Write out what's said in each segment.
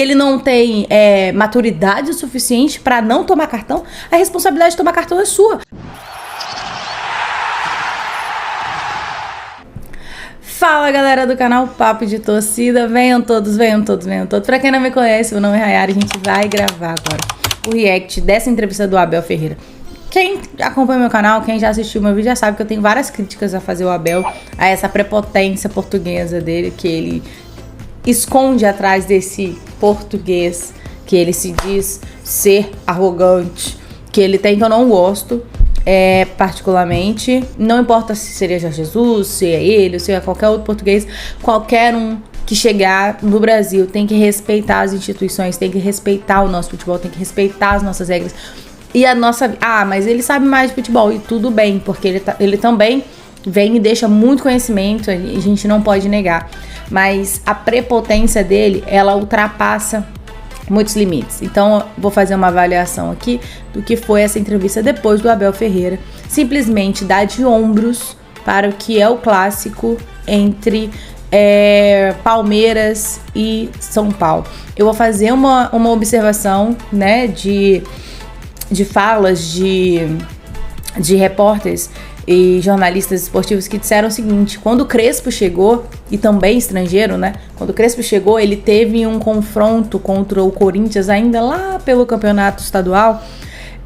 ele não tem maturidade suficiente para não tomar cartão, a responsabilidade de tomar cartão é sua. Fala, galera do canal Papo de Torcida, venham todos. Pra quem não me conhece, meu nome é Rayara e a gente vai gravar agora o react dessa entrevista do Abel Ferreira. Quem acompanha meu canal, quem já assistiu meu vídeo já sabe que eu tenho várias críticas a fazer o Abel, a essa prepotência portuguesa dele, que ele esconde atrás desse português, que ele se diz ser arrogante, que ele tem, que eu não gosto. Particularmente, não importa se seria Jorge Jesus, se é ele, se é qualquer outro português, qualquer um que chegar no Brasil tem que respeitar as instituições, tem que respeitar o nosso futebol, tem que respeitar as nossas regras e a nossa... mas ele sabe mais de futebol e tudo bem, porque ele também vem e deixa muito conhecimento, a gente não pode negar, mas a prepotência dele, ela ultrapassa muitos limites. Então, vou fazer uma avaliação aqui do que foi essa entrevista depois do Abel Ferreira simplesmente dar de ombros para o que é o clássico entre Palmeiras e São Paulo. Eu vou fazer uma observação, né, de falas de repórteres e jornalistas esportivos que disseram o seguinte: quando o Crespo chegou, e também estrangeiro, né? Quando o Crespo chegou, ele teve um confronto contra o Corinthians ainda lá pelo campeonato estadual,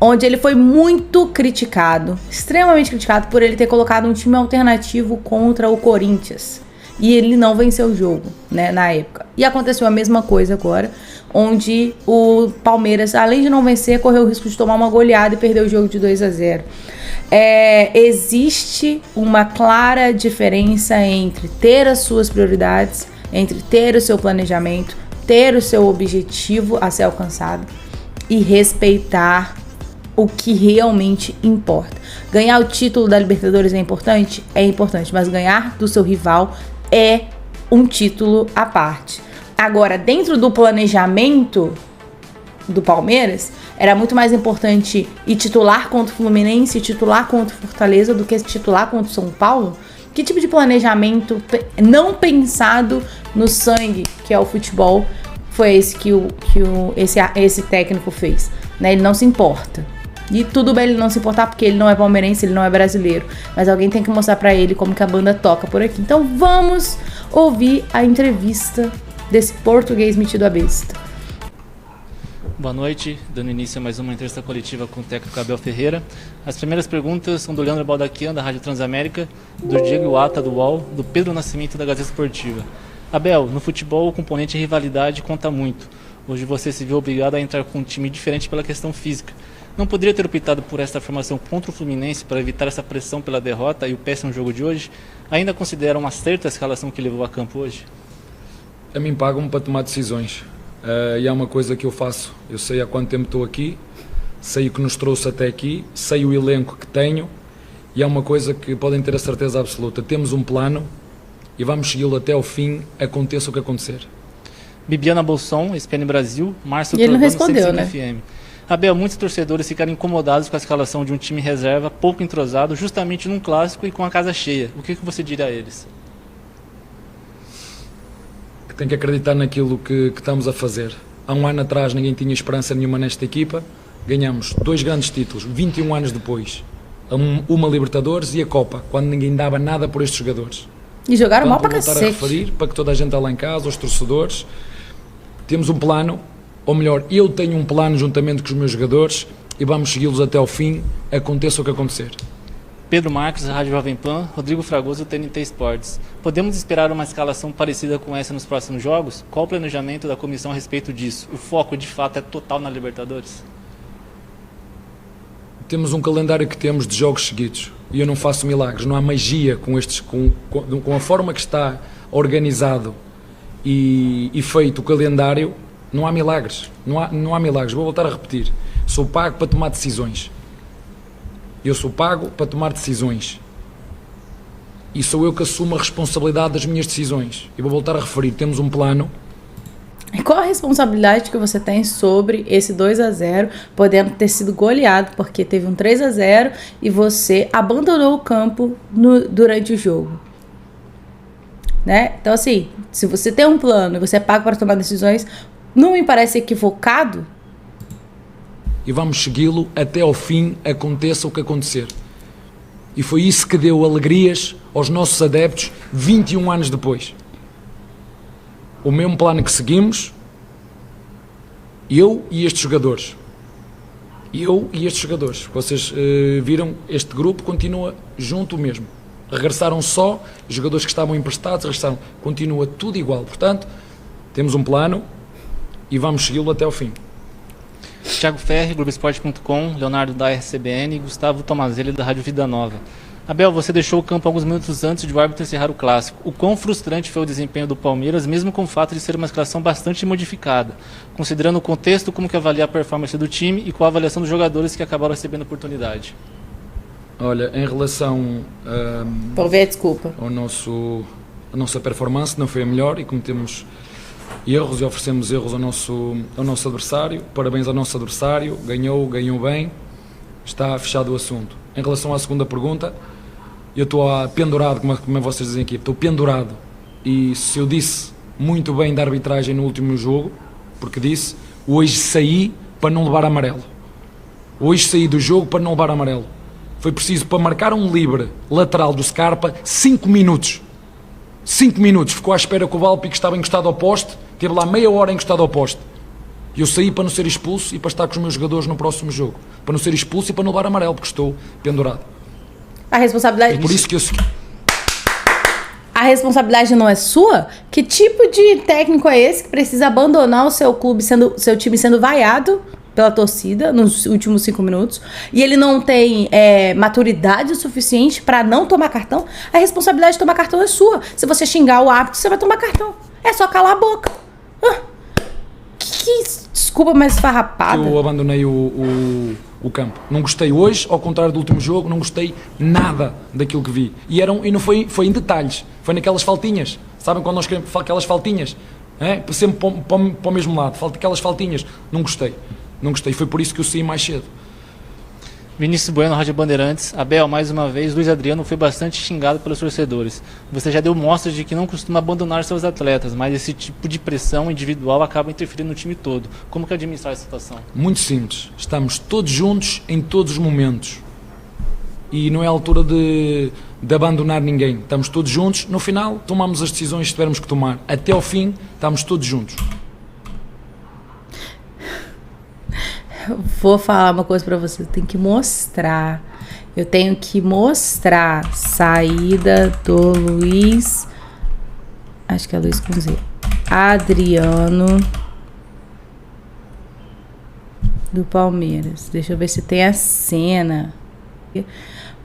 onde ele foi muito criticado, extremamente criticado, por ele ter colocado um time alternativo contra o Corinthians. E ele não venceu o jogo, né, na época. E aconteceu a mesma coisa agora, onde o Palmeiras, além de não vencer, correu o risco de tomar uma goleada e perder o jogo de 2-0. Existe uma clara diferença entre ter as suas prioridades, entre ter o seu planejamento, ter o seu objetivo a ser alcançado e respeitar o que realmente importa. Ganhar o título da Libertadores é importante? É importante, mas ganhar do seu rival é um título à parte. Agora, dentro do planejamento do Palmeiras, era muito mais importante ir titular contra o Fluminense, titular contra o Fortaleza, do que titular contra o São Paulo? Que tipo de planejamento não pensado no sangue, que é o futebol, foi esse que esse técnico fez, né? Ele não se importa. E tudo bem ele não se importar, porque ele não é palmeirense, ele não é brasileiro. Mas alguém tem que mostrar pra ele como que a banda toca por aqui. Então vamos ouvir a entrevista desse português metido a besta. Boa noite, dando início a mais uma entrevista coletiva com o técnico Abel Ferreira. As primeiras perguntas são do Leandro Baldaquian, da Rádio Transamérica, do Diego Iwata, do UOL, do Pedro Nascimento, da Gazeta Esportiva. Abel, no futebol o componente de rivalidade conta muito. Hoje você se viu obrigado a entrar com um time diferente pela questão física. Não poderia ter optado por esta formação contra o Fluminense para evitar essa pressão pela derrota e o péssimo jogo de hoje? Ainda considera uma certa escalação que levou a campo hoje? A mim pagam-me para tomar decisões. E é uma coisa que eu faço. Eu sei há quanto tempo estou aqui, sei o que nos trouxe até aqui, sei o elenco que tenho, e é uma coisa que podem ter a certeza absoluta. Temos um plano e vamos segui-lo até ao fim, aconteça o que acontecer. Bibiana Bolson, ESPN Brasil, Márcio Turbano, ele não respondeu, né? FM. Abel, muitos torcedores ficaram incomodados com a escalação de um time reserva pouco entrosado, justamente num clássico e com a casa cheia. O que você diria a eles? Que tem que acreditar naquilo que estamos a fazer. Há um ano atrás ninguém tinha esperança nenhuma nesta equipa. Ganhamos 2 grandes títulos, 21 anos depois. Uma Libertadores e a Copa, quando ninguém dava nada por estes jogadores. E jogaram mal para cacete. cacete. A referir, para que toda a gente está lá em casa, os torcedores. Temos um plano, ou melhor, eu tenho um plano juntamente com os meus jogadores e vamos segui-los até ao fim, aconteça o que acontecer. Pedro Marques, da Rádio Jovem Pan, Rodrigo Fragoso, TNT Esportes. Podemos esperar uma escalação parecida com essa nos próximos jogos? Qual o planejamento da comissão a respeito disso? O foco, de fato, é total na Libertadores? Temos um calendário que temos de jogos seguidos e eu não faço milagres, não há magia com a forma que está organizado e feito o calendário. Não há milagres, não há milagres. Vou voltar a repetir, sou pago para tomar decisões. Eu sou pago para tomar decisões. E sou eu que assumo a responsabilidade das minhas decisões. E vou voltar a referir, temos um plano. E qual a responsabilidade que você tem sobre esse 2-0, podendo ter sido goleado, porque teve um 3-0 e você abandonou o campo durante o jogo? Né? Então, assim, se você tem um plano e você é pago para tomar decisões, não me parece equivocado. E vamos segui-lo até ao fim, aconteça o que acontecer. E foi isso que deu alegrias aos nossos adeptos 21 anos depois. O mesmo plano que seguimos, eu e estes jogadores. Vocês viram, este grupo continua junto mesmo. Regressaram só, os jogadores que estavam emprestados regressaram. Continua tudo igual. Portanto, temos um plano e vamos segui-lo até ao fim. Thiago Ferri, Globoesporte.com, Leonardo da RCBN e Gustavo Tomazelli da Rádio Vida Nova. Abel, você deixou o campo alguns minutos antes de o árbitro encerrar o clássico. O quão frustrante foi o desempenho do Palmeiras, mesmo com o fato de ser uma escalação bastante modificada? Considerando o contexto, como que avalia a performance do time e qual a avaliação dos jogadores que acabaram recebendo a oportunidade? Olha, em relação Vou ver, desculpa. a nossa performance não foi a melhor e cometemos erros e oferecemos erros ao nosso adversário. Parabéns ao nosso adversário, ganhou bem, está fechado o assunto. Em relação à segunda pergunta, eu estou pendurado, como vocês dizem aqui, estou pendurado, e se eu disse muito bem da arbitragem no último jogo, porque disse, hoje saí para não levar amarelo. Hoje saí do jogo para não levar amarelo. Foi preciso, para marcar um livre lateral do Scarpa, 5 minutos. 5 minutos, ficou à espera que o Valpico estava encostado ao poste, teve lá meia hora encostado ao poste. E eu saí para não ser expulso e para estar com os meus jogadores no próximo jogo. Para não ser expulso e para não levar amarelo, porque estou pendurado. A responsabilidade... É por isso que eu... A responsabilidade não é sua? Que tipo de técnico é esse que precisa abandonar o seu clube, seu time sendo vaiado pela torcida nos últimos 5 minutos, e ele não tem maturidade o suficiente para não tomar cartão? A responsabilidade de tomar cartão é sua. Se você xingar o árbitro, você vai tomar cartão. É só calar a boca. Que desculpa mais esfarrapada. Eu abandonei o campo. Não gostei hoje, ao contrário do último jogo, não gostei nada daquilo que vi. E não foi em detalhes, foi naquelas faltinhas. Sabem quando nós queremos aquelas faltinhas? Sempre para o mesmo lado. Aquelas faltinhas. Não gostei. Foi por isso que eu saí mais cedo. Vinícius Bueno, Rádio Bandeirantes. Abel, mais uma vez, Luiz Adriano foi bastante xingado pelos torcedores. Você já deu mostras de que não costuma abandonar seus atletas, mas esse tipo de pressão individual acaba interferindo no time todo. Como que administrar essa situação? Muito simples. Estamos todos juntos em todos os momentos. E não é a altura de abandonar ninguém. Estamos todos juntos. No final, tomamos as decisões que tivermos que tomar. Até ao fim, estamos todos juntos. Vou falar uma coisa pra você. Eu tenho que mostrar saída do Luiz, acho que é Luiz com Z, Adriano do Palmeiras. Deixa eu ver se tem a cena,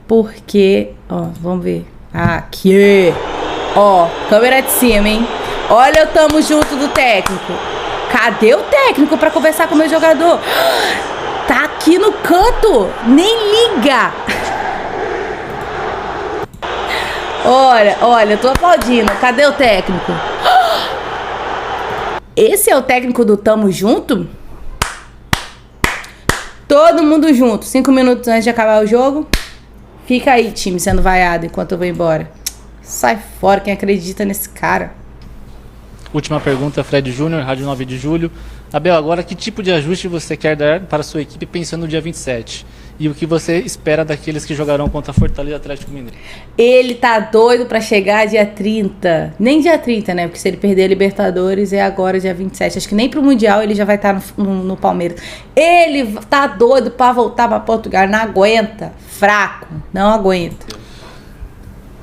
porque vamos ver aqui, câmera de cima, hein? Olha, eu tamo junto do técnico. Cadê o técnico pra conversar com o meu jogador? Tá aqui no canto, nem liga. Olha, eu tô aplaudindo. Cadê o técnico? Esse é o técnico do Tamo Junto? Todo mundo junto, 5 minutos antes de acabar o jogo. Fica aí, time, sendo vaiado enquanto eu vou embora. Sai fora, quem acredita nesse cara. Última pergunta, Fred Júnior, Rádio 9 de Julho. Abel, agora que tipo de ajuste você quer dar para a sua equipe pensando no dia 27? E o que você espera daqueles que jogarão contra a Fortaleza e Atlético Mineiro? Ele tá doido para chegar dia 30. Nem dia 30, né? Porque se ele perder a Libertadores é agora dia 27. Acho que nem pro Mundial ele já vai estar no Palmeiras. Ele tá doido para voltar para Portugal. Não aguenta. Fraco. Não aguenta.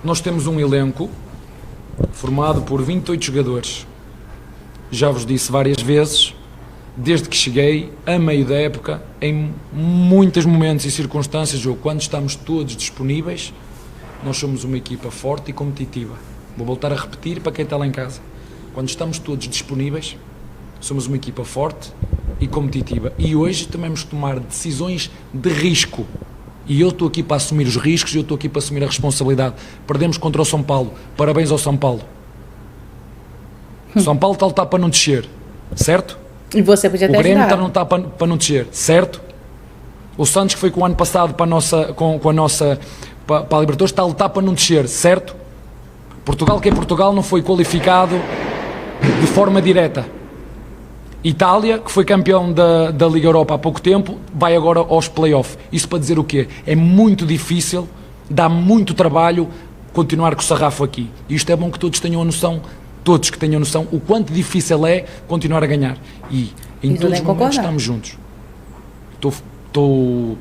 Nós temos um elenco formado por 28 jogadores. Já vos disse várias vezes, desde que cheguei, a meio da época, em muitos momentos e circunstâncias, quando estamos todos disponíveis, nós somos uma equipa forte e competitiva. Vou voltar a repetir para quem está lá em casa. Quando estamos todos disponíveis, somos uma equipa forte e competitiva. E hoje também temos que tomar decisões de risco. E eu estou aqui para assumir os riscos e eu estou aqui para assumir a responsabilidade. Perdemos contra o São Paulo. Parabéns ao São Paulo. São Paulo está a lutar para não descer, certo? E você podia ter O Grêmio está a ajudado. lutar para não descer, certo? O Santos, que foi com o ano passado para a Libertadores, está a lutar para não descer, certo? Portugal, que é Portugal, não foi qualificado de forma direta. Itália, que foi campeão da Liga Europa há pouco tempo, vai agora aos play-off. Isso para dizer o quê? É muito difícil, dá muito trabalho continuar com o sarrafo aqui. E isto é bom que todos tenham a noção, o quanto difícil é continuar a ganhar. E em todos os momentos estamos juntos. Estou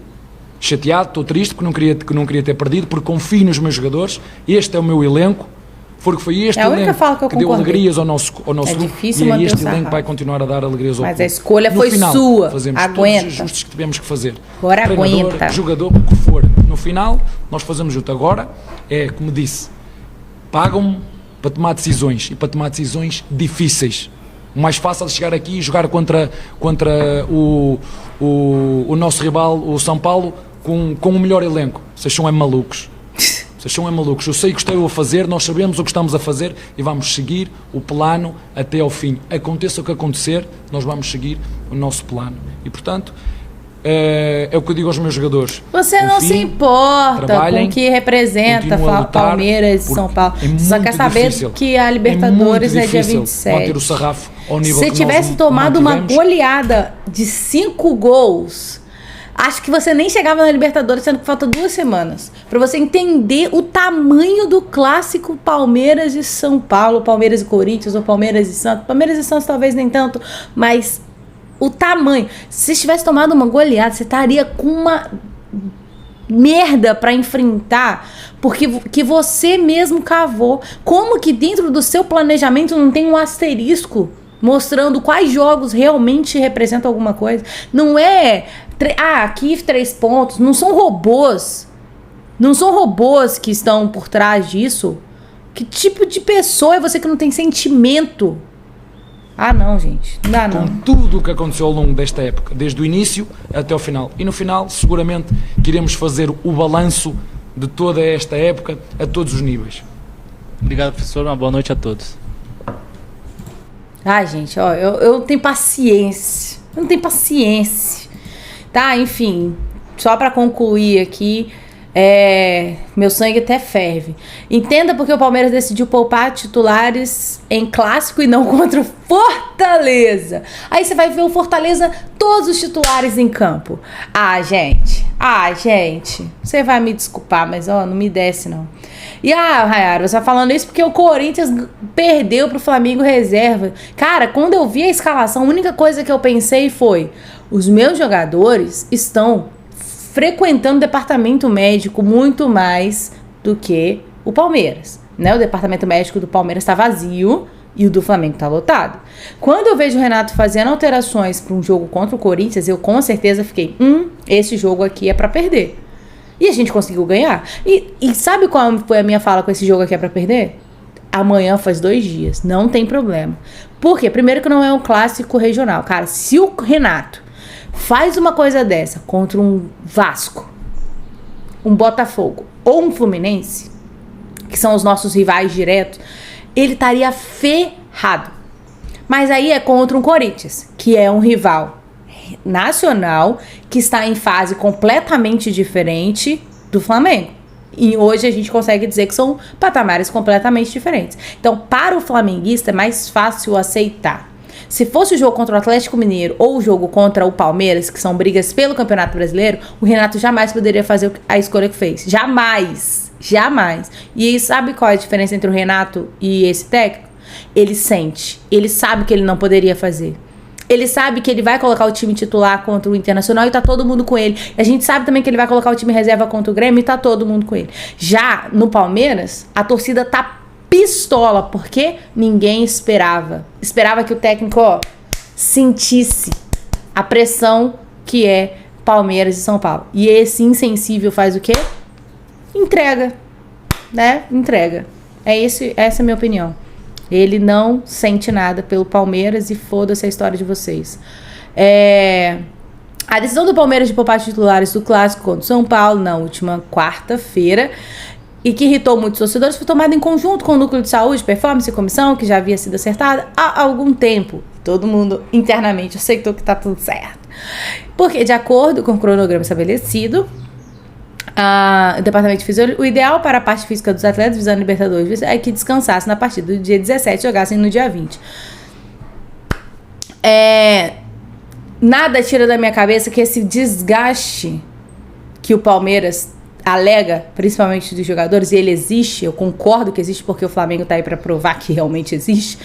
chateado, estou triste porque não queria ter perdido, porque confio nos meus jogadores. Este é o meu elenco. Foi este elenco que deu alegrias ao nosso grupo, difícil e é este o elenco que vai continuar a dar alegrias ao Mas clube. a escolha no foi final, sua. Fazemos Aguenta. todos os ajustes que tivemos que fazer. Agora Treinador, aguenta. jogador, o que for. No final, nós fazemos junto. Agora, como disse, pagam-me para tomar decisões, e para tomar decisões difíceis. O mais fácil é chegar aqui e jogar contra o nosso rival, o São Paulo, com o melhor elenco. Vocês são malucos. Eu sei o que estou a fazer, nós sabemos o que estamos a fazer e vamos seguir o plano até ao fim. Aconteça o que acontecer, nós vamos seguir o nosso plano. E, portanto, é o que eu digo aos meus jogadores. Você não se importa com o que representa Palmeiras e São Paulo. Só quer saber que a Libertadores é dia 27. Manter o sarrafo ao nível Se tivesse tomado uma goleada de 5 gols... Acho que você nem chegava na Libertadores, sendo que falta 2 semanas. Pra você entender o tamanho do clássico Palmeiras e São Paulo, Palmeiras e Corinthians, ou Palmeiras e Santos. Palmeiras e Santos talvez nem tanto, mas o tamanho. Se você tivesse tomado uma goleada, você estaria com uma merda pra enfrentar, porque que você mesmo cavou. Como que dentro do seu planejamento não tem um asterisco mostrando quais jogos realmente representam alguma coisa? Não é... aqui 3 pontos. Não são robôs. Não são robôs que estão por trás disso. Que tipo de pessoa é você que não tem sentimento? Não, gente. Não dá, não. Com tudo o que aconteceu ao longo desta época, desde o início até o final. E no final, seguramente, queremos fazer o balanço de toda esta época a todos os níveis. Obrigado, professor. Uma boa noite a todos. Gente, eu não tenho paciência. Eu não tenho paciência. Tá, enfim, só pra concluir aqui, meu sangue até ferve. Entenda porque o Palmeiras decidiu poupar titulares em clássico e não contra o Fortaleza. Aí você vai ver o Fortaleza, todos os titulares em campo. Gente, você vai me desculpar, mas não me desce não. E Rayara, você tá falando isso porque o Corinthians perdeu pro Flamengo reserva. Cara, quando eu vi a escalação, a única coisa que eu pensei foi: os meus jogadores estão frequentando o departamento médico muito mais do que o Palmeiras, né? O departamento médico do Palmeiras tá vazio e o do Flamengo tá lotado. Quando eu vejo o Renato fazendo alterações para um jogo contra o Corinthians, eu com certeza fiquei, esse jogo aqui é para perder. E a gente conseguiu ganhar. E sabe qual foi a minha fala com esse jogo aqui é pra perder? Amanhã faz 2 dias. Não tem problema. Por quê? Primeiro que não é um clássico regional. Cara, se o Renato faz uma coisa dessa contra um Vasco, um Botafogo ou um Fluminense, que são os nossos rivais diretos, ele estaria ferrado. Mas aí é contra um Corinthians, que é um rival nacional, que está em fase completamente diferente do Flamengo. E hoje a gente consegue dizer que são patamares completamente diferentes. Então, para o flamenguista é mais fácil aceitar. Se fosse o jogo contra o Atlético Mineiro ou o jogo contra o Palmeiras, que são brigas pelo Campeonato Brasileiro, o Renato jamais poderia fazer a escolha que fez. Jamais. E sabe qual é a diferença entre o Renato e esse técnico? Ele sente. Ele sabe que ele não poderia fazer. Ele sabe que ele vai colocar o time titular contra o Internacional e tá todo mundo com ele. E a gente sabe também que ele vai colocar o time reserva contra o Grêmio e tá todo mundo com ele. Já no Palmeiras, a torcida tá pistola, porque ninguém esperava. Esperava que o técnico, sentisse a pressão que é Palmeiras e São Paulo. E esse insensível faz o quê? Entrega. Né? Entrega. Essa é a minha opinião. Ele não sente nada pelo Palmeiras e foda-se a história de vocês. A decisão do Palmeiras de poupar titulares do clássico contra o São Paulo na última quarta-feira e que irritou muitos torcedores foi tomada em conjunto com o Núcleo de Saúde, Performance e Comissão, que já havia sido acertada há algum tempo. Todo mundo internamente aceitou que tá tudo certo. Porque, de acordo com o cronograma estabelecido, o departamento de fisiologia, o ideal para a parte física dos atletas visando Libertadores é que descansassem na partida do dia 17 e jogassem no dia 20. Nada tira da minha cabeça que esse desgaste que o Palmeiras alega, principalmente dos jogadores, e ele existe, eu concordo que existe, porque o Flamengo tá aí pra provar que realmente existe.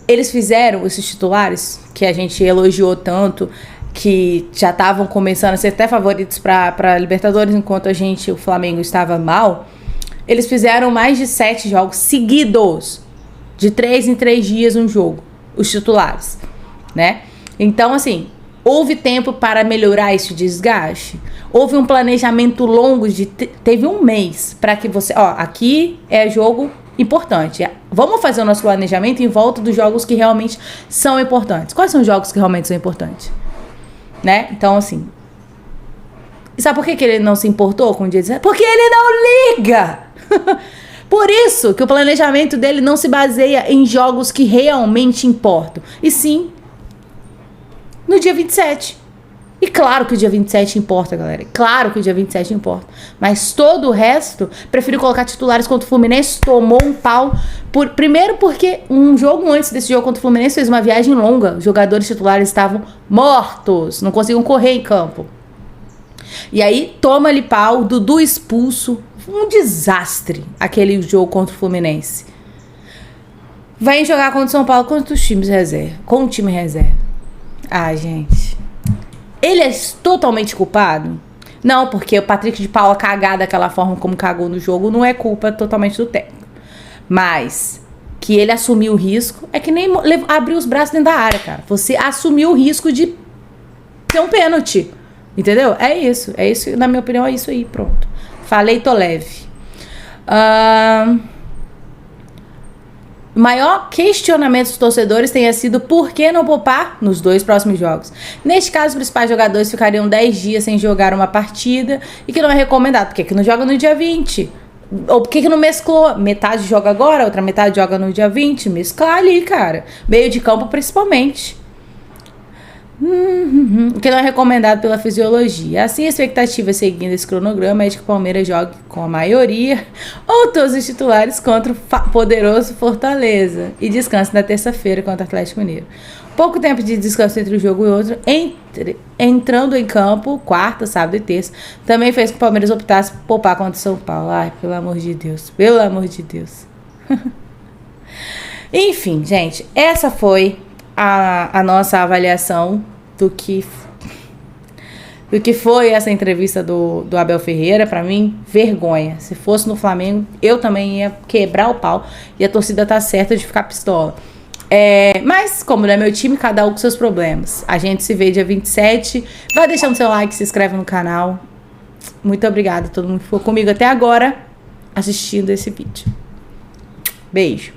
Eles fizeram, esses titulares, que a gente elogiou tanto, que já estavam começando a ser até favoritos pra Libertadores, enquanto o Flamengo estava mal, eles fizeram mais de 7 jogos seguidos, de 3 em 3 dias um jogo, os titulares, né? Então, assim, houve tempo para melhorar esse desgaste? Houve um planejamento longo teve um mês para que você... aqui é jogo importante. Vamos fazer o nosso planejamento em volta dos jogos que realmente são importantes. Quais são os jogos que realmente são importantes? Né? Então, assim... Sabe por que ele não se importou com o dia 17? Porque ele não liga! Por isso que o planejamento dele não se baseia em jogos que realmente importam. E sim... no dia 27. E claro que o dia 27 importa, galera. Claro que o dia 27 importa. Mas todo o resto, prefiro colocar titulares contra o Fluminense. Tomou um pau. Primeiro porque um jogo antes desse jogo contra o Fluminense fez uma viagem longa. Os jogadores titulares estavam mortos. Não conseguiam correr em campo. E aí, toma-lhe pau. Dudu expulso. Um desastre aquele jogo contra o Fluminense. Vai jogar contra o São Paulo contra os times reserva. Com o time reserva. Ah, gente. Ele é totalmente culpado? Não, porque o Patrick de Paula cagar daquela forma como cagou no jogo não é culpa totalmente do técnico. Mas que ele assumiu o risco é que nem abrir os braços dentro da área, cara. Você assumiu o risco de ter um pênalti. Entendeu? É isso. É isso, na minha opinião, é isso aí. Pronto. Falei, tô leve. O maior questionamento dos torcedores tenha sido por que não poupar nos 2 próximos jogos. Neste caso, os principais jogadores ficariam 10 dias sem jogar uma partida e que não é recomendado. Por que não joga no dia 20? Ou por que não mesclou? Metade joga agora, outra metade joga no dia 20? Mesclar ali, cara. Meio de campo, principalmente. O que não é recomendado pela fisiologia. Assim, a expectativa seguindo esse cronograma é de que o Palmeiras jogue com a maioria ou todos os titulares contra o poderoso Fortaleza e descanse na terça-feira contra o Atlético Mineiro. Pouco tempo de descanso entre um jogo e outro, entrando em campo quarta, sábado e terça, também fez que o Palmeiras optasse por poupar contra o São Paulo. Ai, pelo amor de Deus, pelo amor de Deus. Enfim, gente, essa foi a nossa avaliação do que foi essa entrevista do Abel Ferreira. Pra mim, vergonha. Se fosse no Flamengo, eu também ia quebrar o pau e a torcida tá certa de ficar pistola. Mas, como não é meu time, cada um com seus problemas. A gente se vê dia 27. Vai deixando seu like, se inscreve no canal. Muito obrigada a todo mundo que ficou comigo até agora assistindo esse vídeo. Beijo.